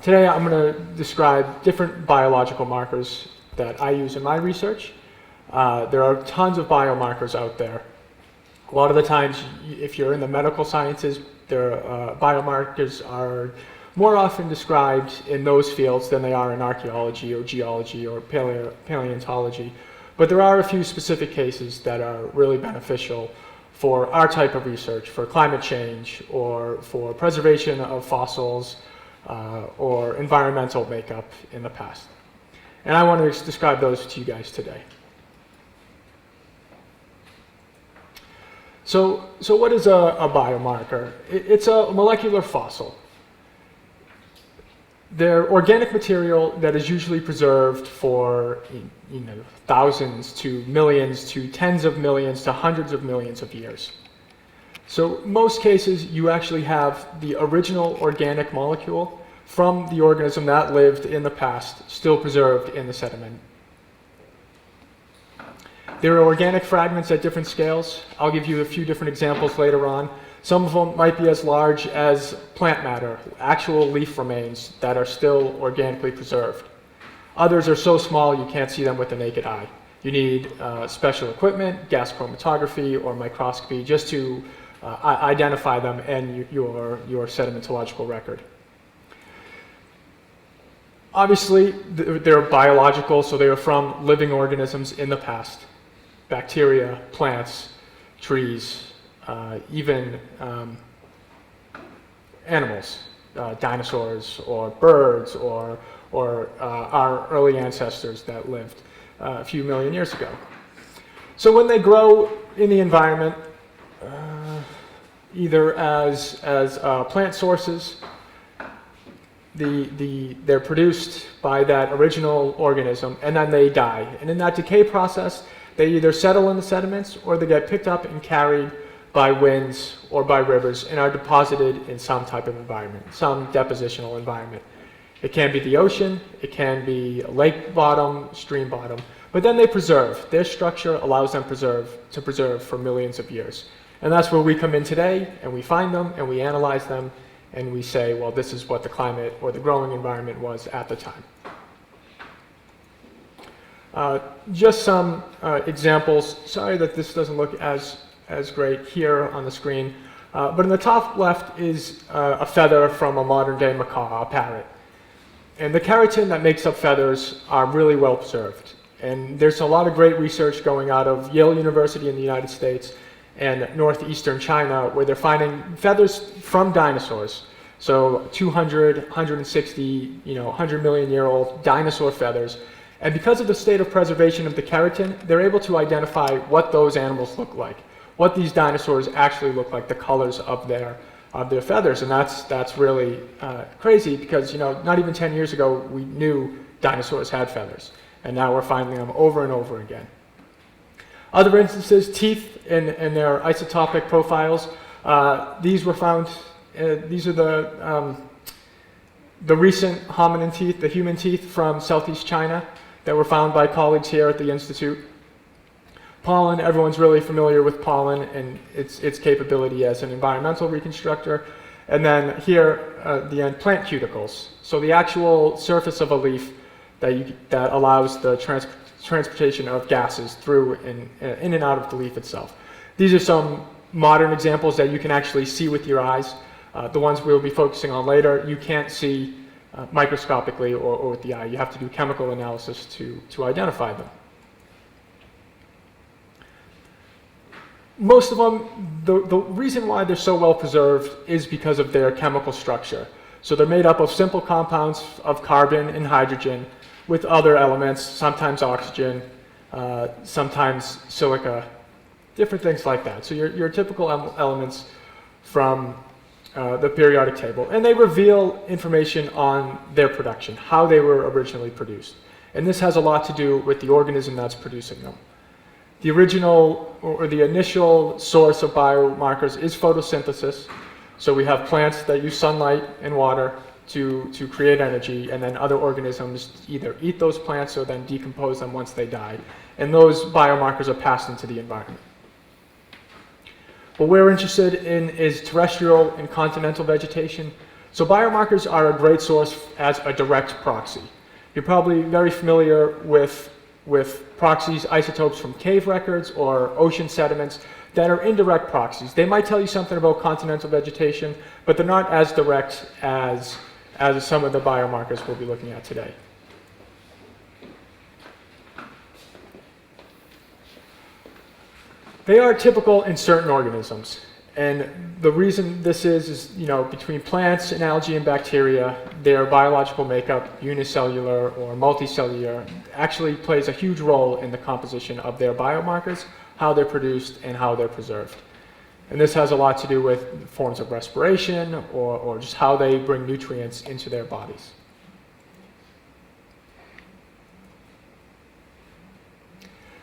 Today I'm going to describe different biological markers that I use in my research. There are tons of biomarkers out there. A lot of the times, if you're in the medical sciences, biomarkers are more often described in those fields than they are in archaeology or geology or paleontology. But there are a few specific cases that are really beneficial for our type of research, for climate change or for preservation of fossils or environmental makeup in the past. And I want to describe those to you guys today. So what is a biomarker? It's a molecular fossil. They're organic material that is usually preserved for thousands to millions to tens of millions to hundreds of millions of years. So most cases you actually have the original organic molecule from the organism that lived in the past still preserved in the sediment. There are organic fragments at different scales. I'll give you a few different examples later on. Some of them might be as large as plant matter, actual leaf remains that are still organically preserved. Others are so small you can't see them with the naked eye. You need special equipment, gas chromatography, or microscopy just to identify them and your sedimentological record. Obviously, they're biological, so they are from living organisms in the past. Bacteria, plants, trees, even animals, dinosaurs or birds or our early ancestors that lived a few million years ago. So when they grow in the environment, either as plant sources, they're produced by that original organism and then they die. And in that decay process, they either settle in the sediments or they get picked up and carried by winds or by rivers and are deposited in some type of environment, some depositional environment. It can be the ocean, it can be a lake bottom, stream bottom, but then they preserve. Their structure allows them to preserve for millions of years. And that's where we come in today and we find them and we analyze them and we say, well, this is what the climate or the growing environment was at the time. Just some examples. Sorry that this doesn't look as great here on the screen, but in the top left is a feather from a modern day macaw, a parrot. And the keratin that makes up feathers are really well preserved. And there's a lot of great research going out of Yale University in the United States and northeastern China where they're finding feathers from dinosaurs. So 200, 160, 100 million year old dinosaur feathers. And because of the state of preservation of the keratin, they're able to identify what those animals look like, what these dinosaurs actually look like, the colors of their feathers. And that's really crazy because not even 10 years ago we knew dinosaurs had feathers. And now we're finding them over and over again. Other instances, teeth in their isotopic profiles. These were found, these are the recent hominin teeth, the human teeth from Southeast China that were found by colleagues here at the Institute. Pollen, everyone's really familiar with pollen and its capability as an environmental reconstructor. And then here, the end, plant cuticles. So the actual surface of a leaf that allows the transportation of gases through in and out of the leaf itself. These are some modern examples that you can actually see with your eyes. The ones we'll be focusing on later, you can't see microscopically or with the eye. You have to do chemical analysis to identify them. Most of them, the reason why they're so well preserved is because of their chemical structure. So they're made up of simple compounds of carbon and hydrogen with other elements, sometimes oxygen, sometimes silica, different things like that. So your typical elements from the periodic table. And they reveal information on their production, how they were originally produced. And this has a lot to do with the organism that's producing them. The original or the initial source of biomarkers is photosynthesis. So we have plants that use sunlight and water to create energy, and then other organisms either eat those plants or then decompose them once they die. And those biomarkers are passed into the environment. What we're interested in is terrestrial and continental vegetation. So biomarkers are a great source as a direct proxy. You're probably very familiar with proxies, isotopes from cave records or ocean sediments that are indirect proxies. They might tell you something about continental vegetation, but they're not as direct as some of the biomarkers we'll be looking at today. They are typical in certain organisms. And the reason this is, you know, between plants and algae and bacteria, their biological makeup, unicellular or multicellular, actually plays a huge role in the composition of their biomarkers, how they're produced, and how they're preserved. And this has a lot to do with forms of respiration or just how they bring nutrients into their bodies.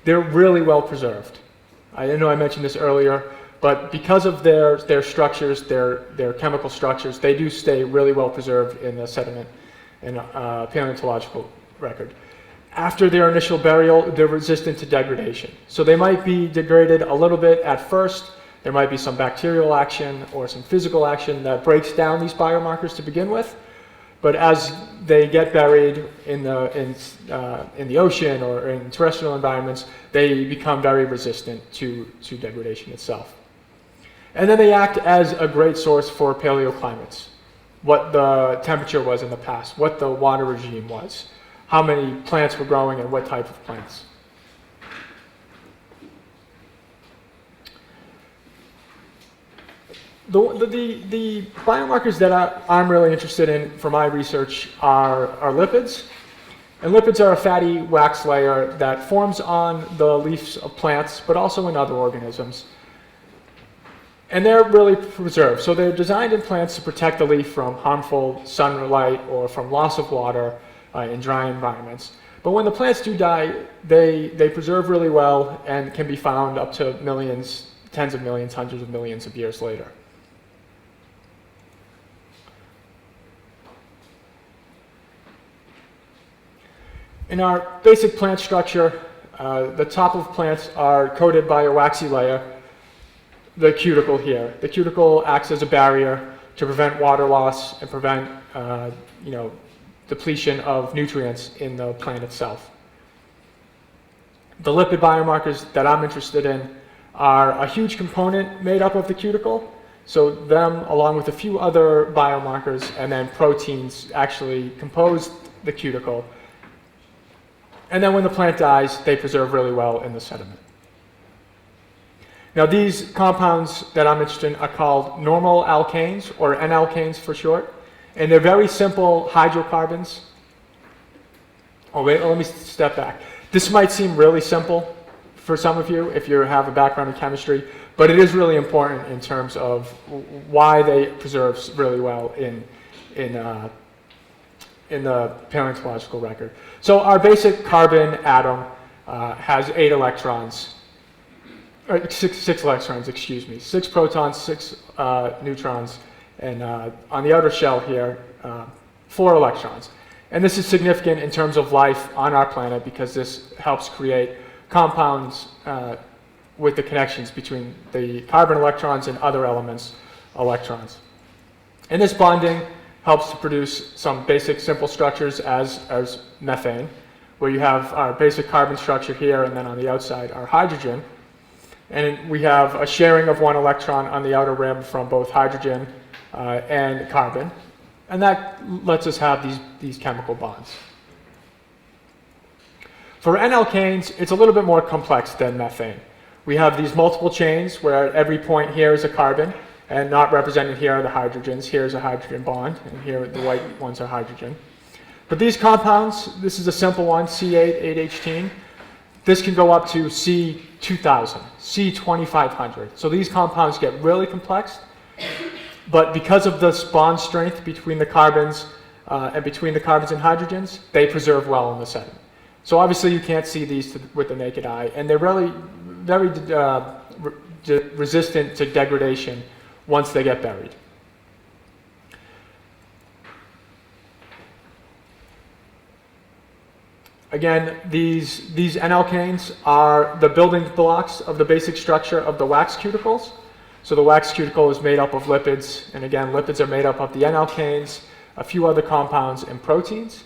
They're really well preserved. I know I mentioned this earlier, but because of their structures, their chemical structures, they do stay really well preserved in the sediment and paleontological record. After their initial burial, they're resistant to degradation. So they might be degraded a little bit at first. There might be some bacterial action or some physical action that breaks down these biomarkers to begin with. But as they get buried in the ocean or in terrestrial environments, they become very resistant to degradation itself. And then they act as a great source for paleoclimates, what the temperature was in the past, what the water regime was, how many plants were growing and what type of plants. The biomarkers that I'm really interested in for my research are lipids. And lipids are a fatty wax layer that forms on the leaves of plants, but also in other organisms. And they're really preserved. So they're designed in plants to protect the leaf from harmful sunlight or from loss of water in dry environments. But when the plants do die, they preserve really well and can be found up to millions, tens of millions, hundreds of millions of years later. In our basic plant structure, the top of plants are coated by a waxy layer, the cuticle here. The cuticle acts as a barrier to prevent water loss and prevent depletion of nutrients in the plant itself. The lipid biomarkers that I'm interested in are a huge component made up of the cuticle. So them, along with a few other biomarkers, and then proteins actually compose the cuticle. And then when the plant dies, they preserve really well in the sediment. Now these compounds that I'm interested in are called normal alkanes, or n-alkanes for short. And they're very simple hydrocarbons. Oh wait, let me step back. This might seem really simple for some of you if you have a background in chemistry, but it is really important in terms of why they preserve really well in the paleontological record. So our basic carbon atom has 8 electrons, or six electrons, excuse me, 6 protons, 6 neutrons, and on the outer shell here, 4 electrons. And this is significant in terms of life on our planet because this helps create compounds with the connections between the carbon electrons and other elements' electrons. And this bonding helps to produce some basic simple structures as methane, where you have our basic carbon structure here, and then on the outside our hydrogen. And we have a sharing of 1 electron on the outer rim from both hydrogen and carbon. And that lets us have these chemical bonds. For n-alkanes, it's a little bit more complex than methane. We have these multiple chains where at every point here is a carbon, and not represented here are the hydrogens. Here's a hydrogen bond, and here the white ones are hydrogen. But these compounds, this is a simple one, C8, 8-HT. This can go up to C2000, C2500. So these compounds get really complex, but because of this bond strength between the carbons and between the carbons and hydrogens, they preserve well in the sediment. So obviously you can't see these with the naked eye, and they're really very resistant to degradation once they get buried. Again, these n-alkanes are the building blocks of the basic structure of the wax cuticles. So the wax cuticle is made up of lipids, and again, lipids are made up of the n-alkanes, a few other compounds, and proteins.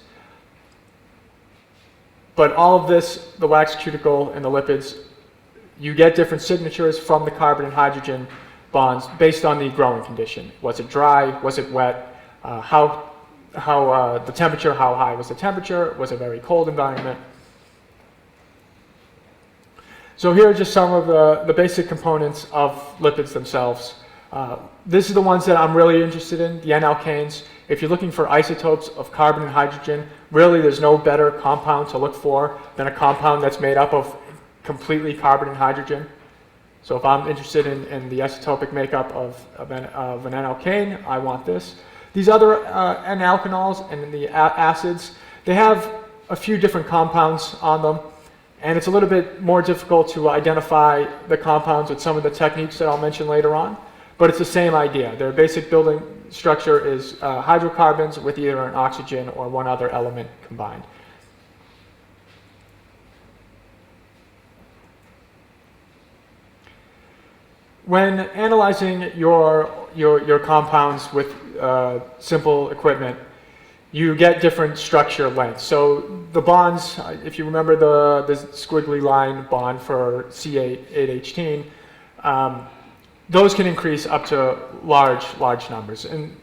But all of this, the wax cuticle and the lipids, you get different signatures from the carbon and hydrogen bonds based on the growing condition. Was it dry? Was it wet? The temperature, how high was the temperature? Was it a very cold environment? So here are just some of the basic components of lipids themselves. These are the ones that I'm really interested in, the n-alkanes. If you're looking for isotopes of carbon and hydrogen, really there's no better compound to look for than a compound that's made up of completely carbon and hydrogen. So if I'm interested in the isotopic makeup of an n-alkane, I want this. These other n-alkanols and the acids, they have a few different compounds on them, and it's a little bit more difficult to identify the compounds with some of the techniques that I'll mention later on, but it's the same idea. Their basic building structure is hydrocarbons with either an oxygen or one other element combined. When analyzing your compounds with simple equipment, you get different structure lengths. So the bonds, if you remember the squiggly line bond for C8H18, those can increase up to large numbers. And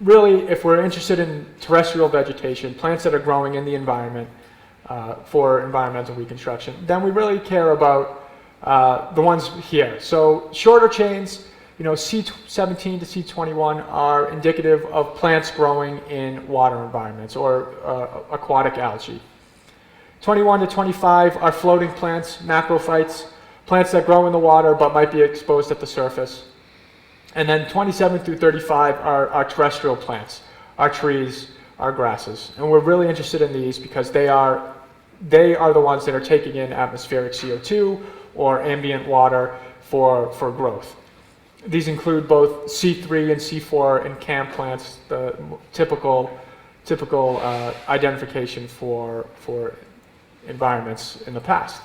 really, if we're interested in terrestrial vegetation, plants that are growing in the environment for environmental reconstruction, then we really care about the ones here. So shorter chains, C17 to C21 are indicative of plants growing in water environments or aquatic algae. 21 to 25 are floating plants, macrophytes, plants that grow in the water but might be exposed at the surface. And then 27 through 35 are terrestrial plants, our trees, our grasses. And we're really interested in these because they are the ones that are taking in atmospheric CO2 or ambient water for growth. These include both C3 and C4 in CAM plants, the typical identification for environments in the past.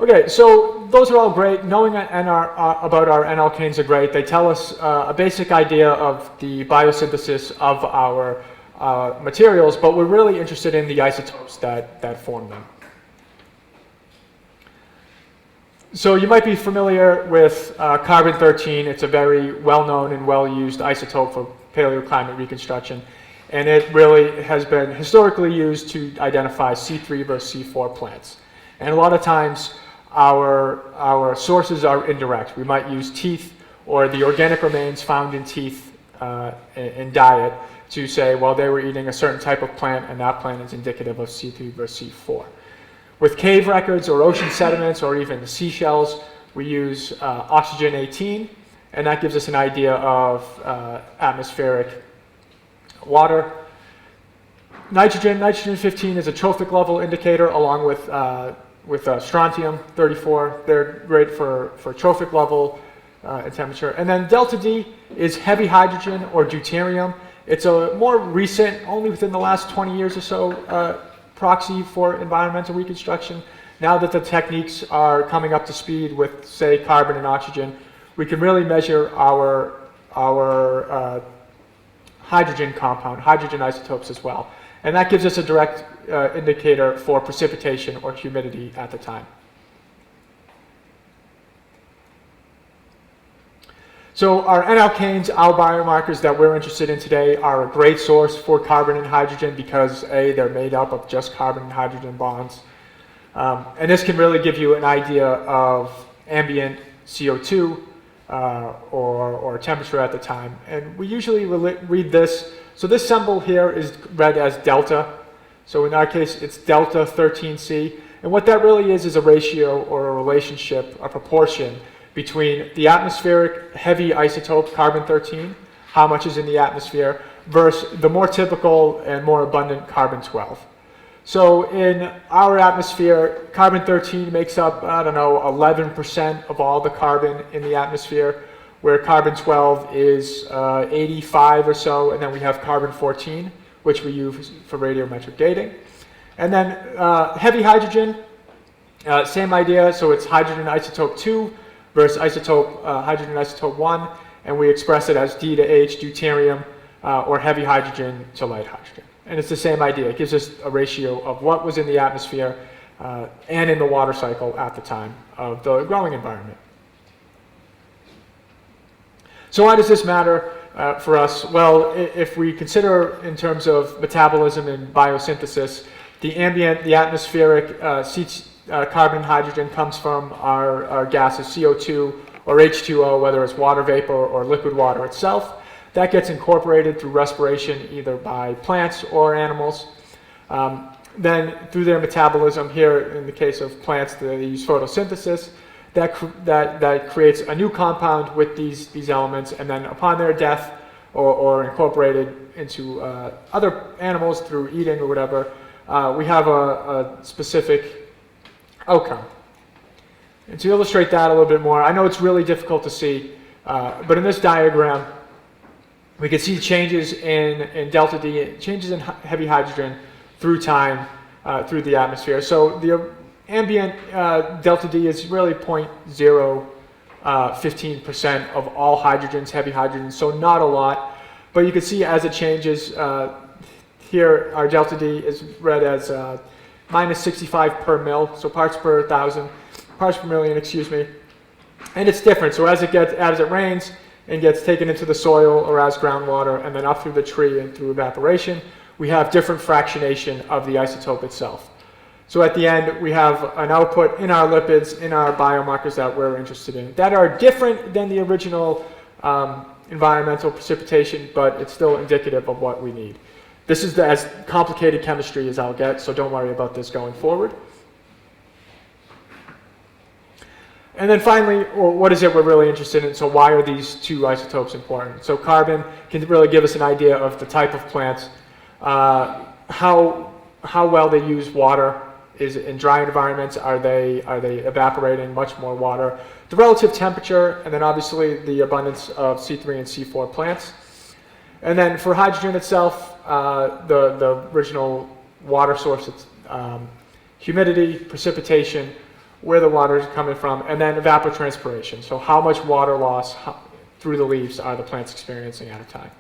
Okay, so those are all great. Knowing about our n-alkanes are great. They tell us a basic idea of the biosynthesis of our materials, but we're really interested in the isotopes that form them. So you might be familiar with carbon-13. It's a very well-known and well-used isotope for paleoclimate reconstruction, and it really has been historically used to identify C3 versus C4 plants. And a lot of times our sources are indirect. We might use teeth or the organic remains found in teeth in diet to say, well, they were eating a certain type of plant, and that plant is indicative of C3 versus C4. With cave records or ocean sediments or even the seashells, we use oxygen 18, and that gives us an idea of atmospheric water. Nitrogen 15 is a trophic level indicator along with strontium 34. They're great for trophic level and temperature. And then delta D is heavy hydrogen or deuterium. It's a more recent, only within the last 20 years or so, proxy for environmental reconstruction. Now that the techniques are coming up to speed with, say, carbon and oxygen, we can really measure our hydrogen compound, hydrogen isotopes as well. And that gives us a direct indicator for precipitation or humidity at the time. So our n-alkanes, our biomarkers that we're interested in today, are a great source for carbon and hydrogen because A, they're made up of just carbon and hydrogen bonds. And this can really give you an idea of ambient CO2 or temperature at the time. And we usually read this. So this symbol here is read as delta. So in our case, it's delta 13C. And what that really is a ratio or a relationship, a proportion between the atmospheric heavy isotope, carbon-13, how much is in the atmosphere, versus the more typical and more abundant carbon-12. So in our atmosphere, carbon-13 makes up, 11% of all the carbon in the atmosphere, where carbon-12 is 85 or so, and then we have carbon-14, which we use for radiometric dating. And then heavy hydrogen Same idea, so it's hydrogen isotope 2 versus hydrogen isotope 1, and we express it as D to H, deuterium, or heavy hydrogen to light hydrogen. And it's the same idea. It gives us a ratio of what was in the atmosphere and in the water cycle at the time of the growing environment. So why does this matter for us? Well, if we consider in terms of metabolism and biosynthesis, the atmospheric carbon and hydrogen comes from our gases CO2 or H2O, whether it's water vapor or liquid water itself. That gets incorporated through respiration either by plants or animals. Then through their metabolism, here in the case of plants, they use photosynthesis. That creates a new compound with these elements, and then upon their death or incorporated into other animals through eating or whatever, we have a specific outcome. And to illustrate that a little bit more, I know it's really difficult to see, but in this diagram, we can see changes in delta D, changes in heavy hydrogen through time, through the atmosphere. So the ambient delta D is really 0.015% of all hydrogens, heavy hydrogens, so not a lot. But you can see as it changes, here our delta D is read as minus 65 per mil, so parts per million, excuse me. And it's different, so as it rains and gets taken into the soil or as groundwater and then up through the tree and through evaporation, we have different fractionation of the isotope itself. So at the end, we have an output in our lipids, in our biomarkers that we're interested in, that are different than the original environmental precipitation, but it's still indicative of what we need. This is as complicated chemistry as I'll get, so don't worry about this going forward. And then finally, what is it we're really interested in? So why are these two isotopes important? So carbon can really give us an idea of the type of plants, how well they use water. Is in dry environments, are they evaporating much more water? The relative temperature, and then obviously the abundance of C3 and C4 plants. And then for hydrogen itself, the original water source, humidity, precipitation, where the water is coming from, and then evapotranspiration. So how much water loss through the leaves are the plants experiencing at a time?